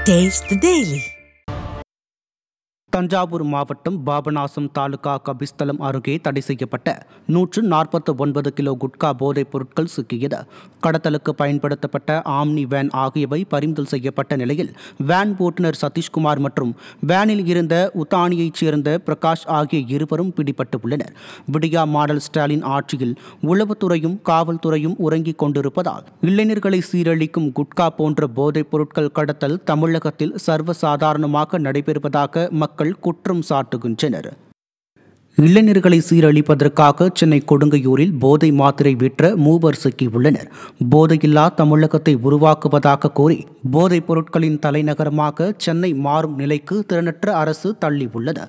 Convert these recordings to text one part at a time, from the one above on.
Taste the Daily. Thanjavur மாவட்டம் பாபநாசம் தாலுகா கபிஸ்தலம் அருகே தடை செய்யப்பட்ட 149 கிலோ குட்கா போதைப் பொருட்கள் சிக்கியது. கடத்தலுக்கு பயன்படுத்தப்பட்ட ஆம்னி வேன் ஆகியவை பறிமுதல் செய்யப்பட்ட நிலையில் வேன் ஓட்டுநர் சதீஷ்குமார் மற்றும் வேனில் இருந்த உத்தானியைச் சேர்ந்த பிரகாஷ் ஆகிய இருவரும் பிடிபட்டு உள்ளனர். விடியா மாடல் ஸ்டாலின் ஆட்சியில் உளவுத்துறையும் காவல்துறையும் உறங்கிக் கொண்டிருப்பதால் இளைஞர்களை சீரழிக்கும் குட்கா போன்ற போதைப் பொருட்கள் கடத்தல் தமிழகத்தில் சர்வசாதாரணமாக நடைபெறுவதாக மக்கள் குற்றம் சாட்டுகின்றனர். இளைஞர்களை சீரழிப்பதற்காக சென்னை கொடுங்கையூரில் போதை மாத்திரை விற்ற 3 சிக்கியுள்ளனர். போதையில்லா தமிழகத்தை உருவாக்குவதாக கூறி போதைப் பொருட்களின் தலைநகரமாக சென்னை மாறும் நிலைக்கு திறனற்ற அரசு தள்ளியுள்ளது.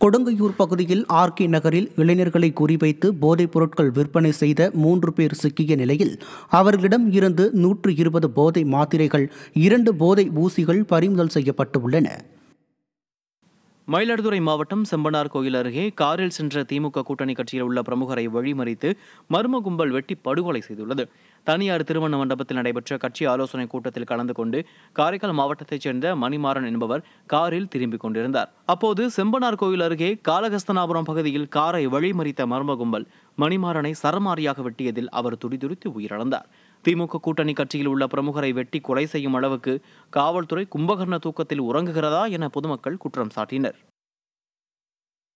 கொடுங்கையூர் பகுதியில் ஆர்கே நகரில் இளைஞர்களை குறிவைத்து போதைப் பொருட்கள் விற்பனை செய்த 3 பேர் சிக்கிய நிலையில் அவர்களிடம் இருந்து 120 போதை மாத்திரைகள், 2 போதை ஊசிகள் பறிமுதல் செய்யப்பட்டு உள்ளன. மயிலாடுதுறை மாவட்டம் செம்பனார் கோயில் அருகே காரில் சென்ற திமுக கூட்டணி கட்சியில் உள்ள பிரமுகரை வழிமறித்து மர்ம கும்பல் வெட்டி படுகொலை செய்துள்ளது. தனியார் திருமண மண்டபத்தில் நடைபெற்ற கட்சி ஆலோசனை கூட்டத்தில் கலந்து கொண்டு காரைக்கால் மாவட்டத்தைச் சேர்ந்த மணிமாறன் என்பவர் காரில் திரும்பிக் கொண்டிருந்தார். அப்போது செம்பனார் கோயில் அருகே காளகஸ்தனாபுரம் பகுதியில் காரை வழிமறித்த மர்ம கும்பல் மணிமாறனை சரமாரியாக வெட்டியதில் அவர் துடிதுடித்து உயிரிழந்தார். திமுக கூட்டணி கட்சியில் உள்ள பிரமுகரை வெட்டி கொலை செய்யும் அளவுக்கு காவல்துறை கும்பகர்ண தூக்கத்தில் உறங்குகிறதா என பொதுமக்கள் குற்றம் சாட்டினர்.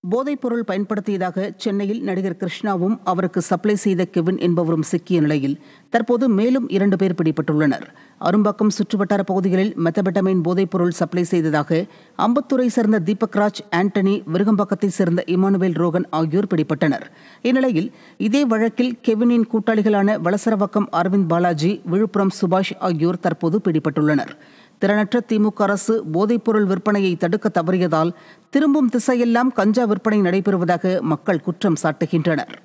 போதைப்பொருள் பயன்படுத்தியதாக சென்னையில் நடிகர் கிருஷ்ணாவும் அவருக்கு சப்ளை செய்த கெவின் என்பவரும் சிக்கிய நிலையில் தற்போது மேலும் 2 பேர் பிடிபட்டுள்ளனர். அரும்பாக்கம் சுற்றுவட்டார பகுதிகளில் மெத்தபெட்டமைன் போதைப்பொருள் சப்ளை செய்ததாக அம்பத்தூரை சேர்ந்த தீபக்ராஜ், ஆண்டனி, விருகம்பாக்கத்தை சேர்ந்த இமானுவேல் ரோகன் ஆகியோர் பிடிபட்டனர். இந்நிலையில் இதே வழக்கில் கெவினின் கூட்டாளிகளான வளசரவாக்கம் அரவிந்த் பாலாஜி, விழுப்புரம் சுபாஷ் ஆகியோர் தற்போது பிடிபட்டுள்ளனர். திறனற்ற திமுக அரசு போதைப்பொருள் விற்பனையை தடுக்க தவறியதால் திரும்பும் திசையெல்லாம் கஞ்சா விற்பனை நடைபெறுவதாக மக்கள் குற்றம் சாட்டுகின்றனர்.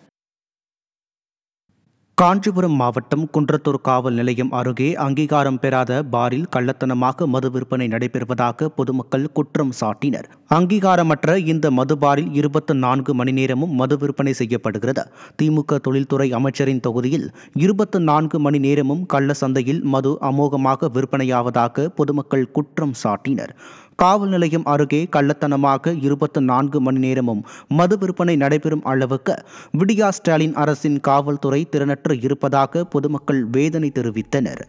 காஞ்சிபுரம் மாவட்டம் குன்றத்தூர் காவல் நிலையம் அருகே அங்கீகாரம் பெறாத பாரில் கள்ளத்தனமாக மது விற்பனை நடைபெறுவதாக பொதுமக்கள் குற்றம் சாட்டினர். அங்கீகாரமற்ற இந்த மது பாரில் 24 மணி நேரமும் மது விற்பனை செய்யப்படுகிறது. திமுக தொழில்துறை அமைச்சரின் தொகுதியில் 24 மணி நேரமும் கள்ள சந்தையில் மது அமோகமாக விற்பனையாவதாக பொதுமக்கள் குற்றம் சாட்டினர். காவல் நிலையம் அருகே கள்ளத்தனமாக 24 மணி நேரமும் மது விற்பனை நடைபெறும் அளவுக்கு விடியா ஸ்டாலின் அரசின் காவல்துறை திறனற்று இருப்பதாக பொதுமக்கள் வேதனை தெரிவித்தனர்.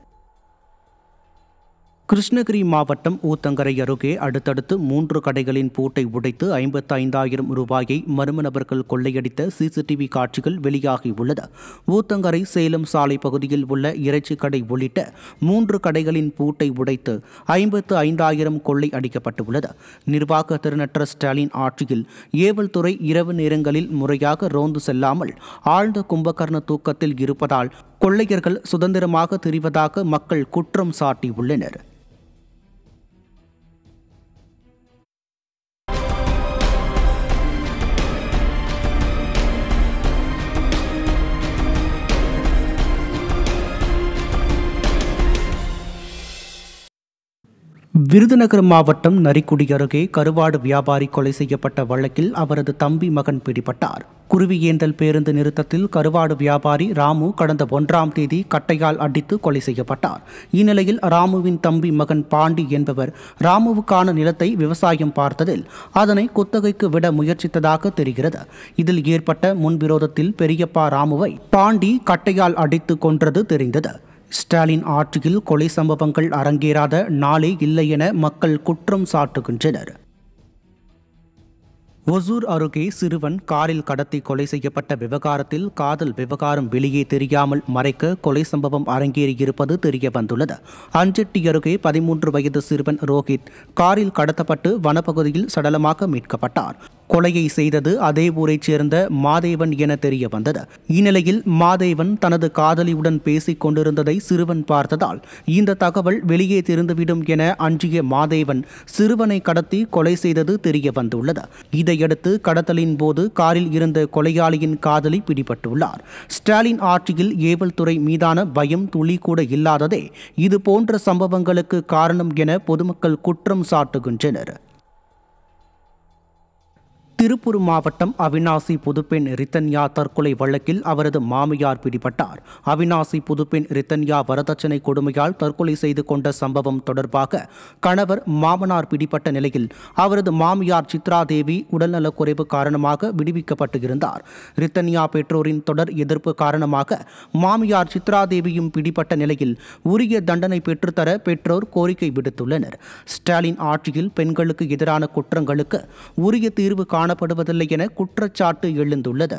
கிருஷ்ணகிரி மாவட்டம் ஊத்தங்கரை அருகே அடுத்தடுத்து 3 கடைகளின் பூட்டை உடைத்து 55,000 ரூபாயை மர்ம நபர்கள் கொள்ளையடித்த சிசிடிவி காட்சிகள் வெளியாகியுள்ளது. ஊத்தங்கரை சேலம் சாலை பகுதியில் உள்ள இறைச்சி கடை உள்ளிட்ட 3 கடைகளின் பூட்டை உடைத்து 55,000 கொள்ளை அடிக்கப்பட்டுள்ளது. நிர்வாக திறனற்ற ஸ்டாலின் ஆட்சியில் ஏவல் துறை இரவு நேரங்களில் முறையாக ரோந்து செல்லாமல் ஆழ்ந்த கும்பகர்ண தூக்கத்தில் இருப்பதால் கொள்ளையர்கள் சுதந்திரமாக திரிவதாக மக்கள் குற்றம் சாட்டியுள்ளனர். விருதுநகர் மாவட்டம் நரிக்குடி அருகே கருவாடு வியாபாரி கொலை செய்யப்பட்ட வழக்கில் அவரது தம்பி மகன் பிடிபட்டார். குருவியேந்தல் பேருந்து நிறுத்தத்தில் கருவாடு வியாபாரி ராமு கடந்த 1ஆம் தேதி கட்டையால் அடித்து கொலை செய்யப்பட்டார். இந்நிலையில் ராமுவின் தம்பி மகன் பாண்டி என்பவர் ராமுவுக்கான நிலத்தை விவசாயம் பார்த்ததில் அதனை குத்தகைக்கு விட முயற்சித்ததாக தெரிகிறது. இதில் ஏற்பட்ட முன்விரோதத்தில் பெரியப்பா ராமுவை பாண்டி கட்டையால் அடித்து கொன்றது தெரிந்தது. ஸ்டாலின் ஆட்சியில் கொலை சம்பவங்கள் அரங்கேறாத நாளே இல்லை என மக்கள் குற்றம் சாட்டுகின்றனர். ஒசூர் அருகே சிறுவன் காரில் கடத்தி கொலை செய்யப்பட்ட விவகாரத்தில் காதல் விவகாரம் வெளியே தெரியாமல் மறைக்க கொலை சம்பவம் அரங்கேறியிருப்பது தெரிய வந்துள்ளது. அஞ்செட்டி அருகே 13 வயது சிறுவன் ரோஹித் காரில் கடத்தப்பட்டு வனப்பகுதியில் சடலமாக மீட்கப்பட்டார். கொலையை செய்தது அதே ஊரைச் சேர்ந்த மாதேவன் என தெரிய வந்தது. இந்நிலையில் மாதேவன் தனது காதலியுடன் பேசிக் கொண்டிருந்ததை சிறுவன் பார்த்ததால் இந்த தகவல் வெளியே தெரிந்துவிடும் என அஞ்சிய மாதேவன் சிறுவனை கடத்தி கொலை செய்தது தெரிய வந்துள்ளது. இதையடுத்து கடத்தலின் போது காரில் இருந்த கொலையாளியின் காதலி பிடிபட்டுள்ளார். ஸ்டாலின் ஆட்சியில் ஏவல் துறை மீதான பயம் துளி கூட இல்லாததே இது போன்ற சம்பவங்களுக்கு காரணம் என பொதுமக்கள் குற்றம் சாட்டுகின்றனர். திருப்பூர் மாவட்டம் அவிநாசி புதுப்பெண் ரித்தன்யா தற்கொலை வழக்கில் அவரது மாமியார் பிடிபட்டார். அவிநாசி புதுப்பெண் ரித்தன்யா வரதட்சணை கொடுமையால் தற்கொலை செய்து கொண்ட சம்பவம் தொடர்பாக கணவர் மாமனார் பிடிபட்ட நிலையில் அவரது மாமியார் சித்ரா தேவி உடல்நலக்குறைவு காரணமாக விடுவிக்கப்பட்டு இருந்தார். ரித்தன்யா பெற்றோரின் தொடர் எதிர்ப்பு காரணமாக மாமியார் சித்ரா தேவியும் பிடிபட்ட நிலையில் உரிய தண்டனை பெற்றுத்தர பெற்றோர் கோரிக்கை விடுத்துள்ளனர். ஸ்டாலின் ஆட்சியில் பெண்களுக்கு எதிரான குற்றங்களுக்கு உரிய தீர்வு காணப்படுவதில்லை என குற்றச்சாட்டு எழுந்துள்ளது.